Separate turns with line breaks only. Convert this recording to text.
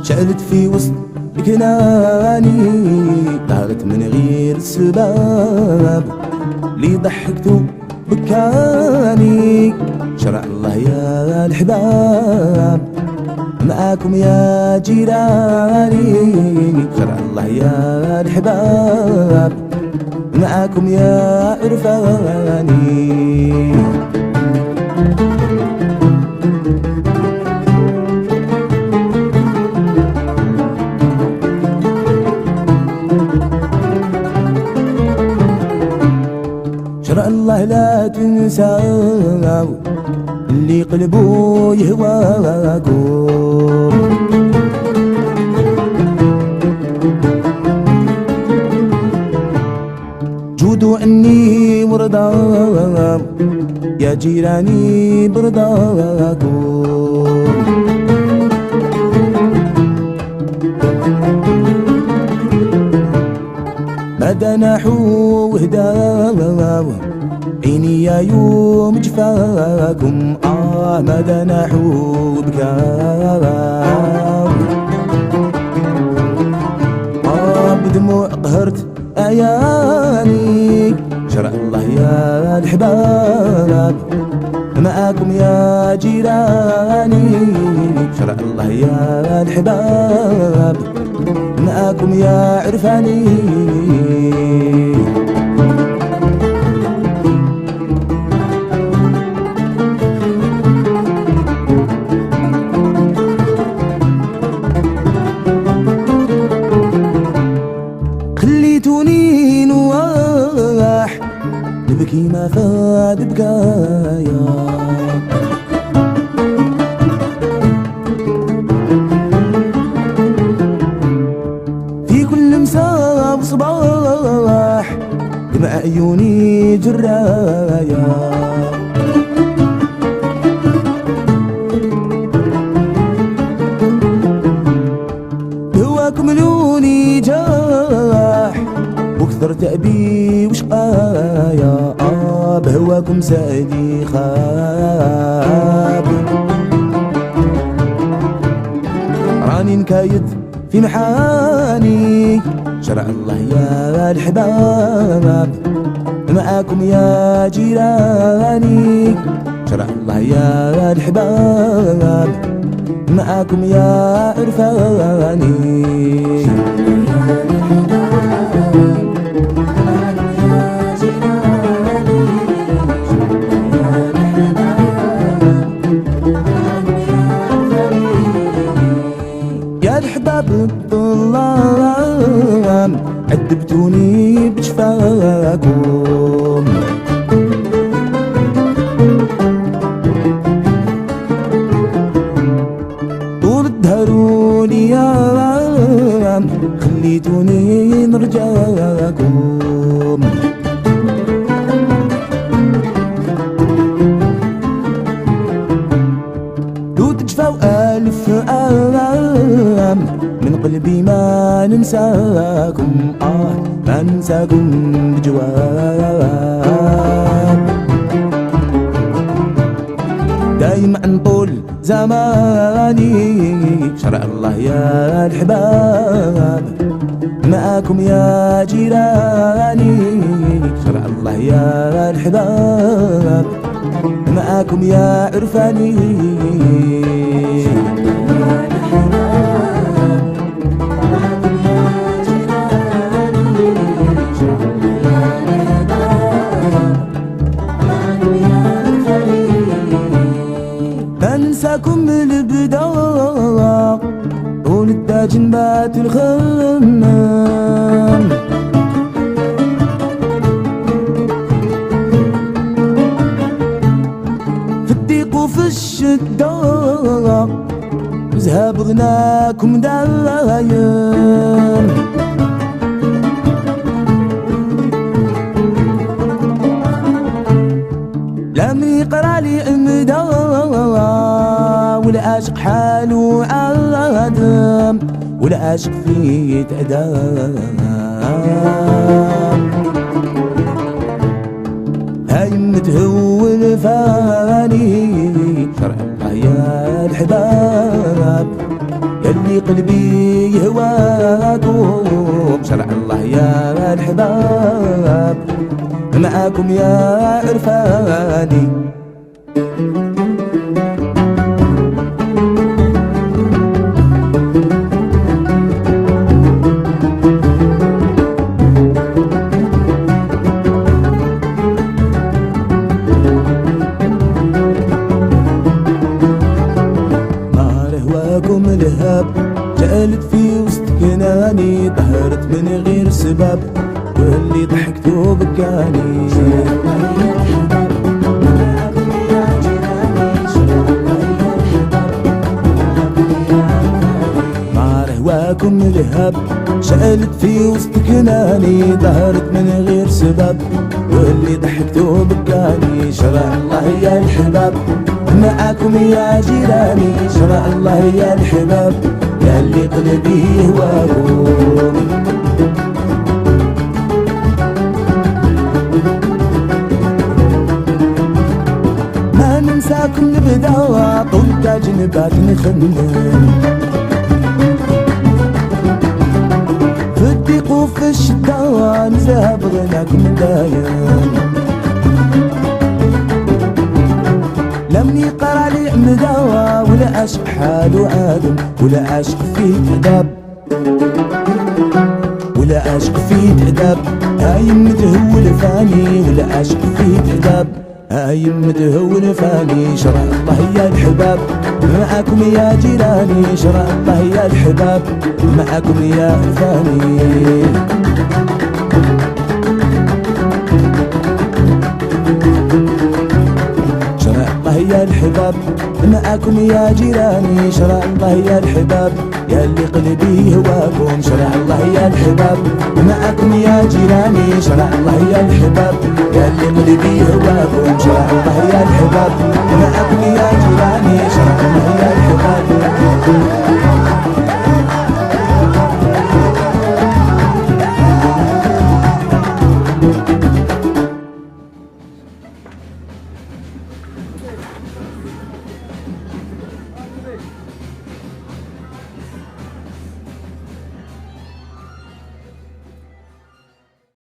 شعلت في وسط كناني، طارت من غير سباب لي ضحكتو بكاني. شرع الله يا الحباب معاكم يا جيراني، شرع الله يا الحباب معاكم يا عرفاني. شرع الله لا تنساو اللي قلبو يهواكم، جودوا عني ورضاو يا جيراني برضاكم. مدى نحو وهداو عيني يا يوم جفاكم، مدى نحو بكاو، بدموع قهرت عياني. شرع الله يا الحباب معاكم يا جيراني، شرع الله يا الحباب معاكم يا عرفاني. خليتوني نواح نبكي ما فاد بكايا، في كل مساء وصباح دمع عيوني جرايا. هواكم لوني جاح وكثر تأبي وشقايا، بهواكم سألي خاب. راني نكايد في محاني، شرع الله يا الحباب معاكم يا جيراني، شرع الله يا الحباب معاكم يا عرفاني. يا الحباب الظلام عذبتوني بجفاكم، طول الدهر والأيام ننساكم ما ننساكم بجواب. دايما طول زماني شرع الله يا الحباب، معاكم يا جيراني شرع الله يا الحباب، معاكم يا عرفاني. بنساكم البداية طول التاج نبات الخمام، في الضيق وفي الشدة وزهاب غناكم دايم. لم يقرا لي امدا والعاشق حاله عادم، والعاشق فيه تأدام. هاي متهول فاني شرع الله يا الحباب، يلي قلبي يهواكم شرع الله يا الحباب، معاكم يا عرفاني. نار هواكم لهب جالت في وسط كناني، طهرت من غير سبب واللي ضحكتو بكاني. نار هواكم لهب شالت في وسط كناني، ظهرت من غير سبب واللي ضحكتو بكاني. شرع الله يا الحباب، معاكم يا جيراني شرع الله يا الحباب، يا اللي قلبي يهواكم. ما ننساكم نبدا طول تاج نبات نخمم، في الضيق وفي الشتا نزهب غناكم دايم. لم يقرا لي مداوى ولا عاشق حاله عادم، ولا عاشق فيه تأداب، ولا عاشق فيه تأداب. هاي متهول فاني ولا عاشق فيه تأداب، هاي متهول فاني. شرع الله يا الحباب، معاكم يا جيراني شرع الله يا الحباب، معاكم يا فاني. يا الحباب، معاكم يا جيراني شرع الله يا الحباب، يا اللي قلبي هواكم شرع الله يا الحباب، معاكم يا جيراني شرع الله يا الحباب، يا اللي قلبي هواكم شرع الله يا الحباب، معاكم يا جيراني شرع الله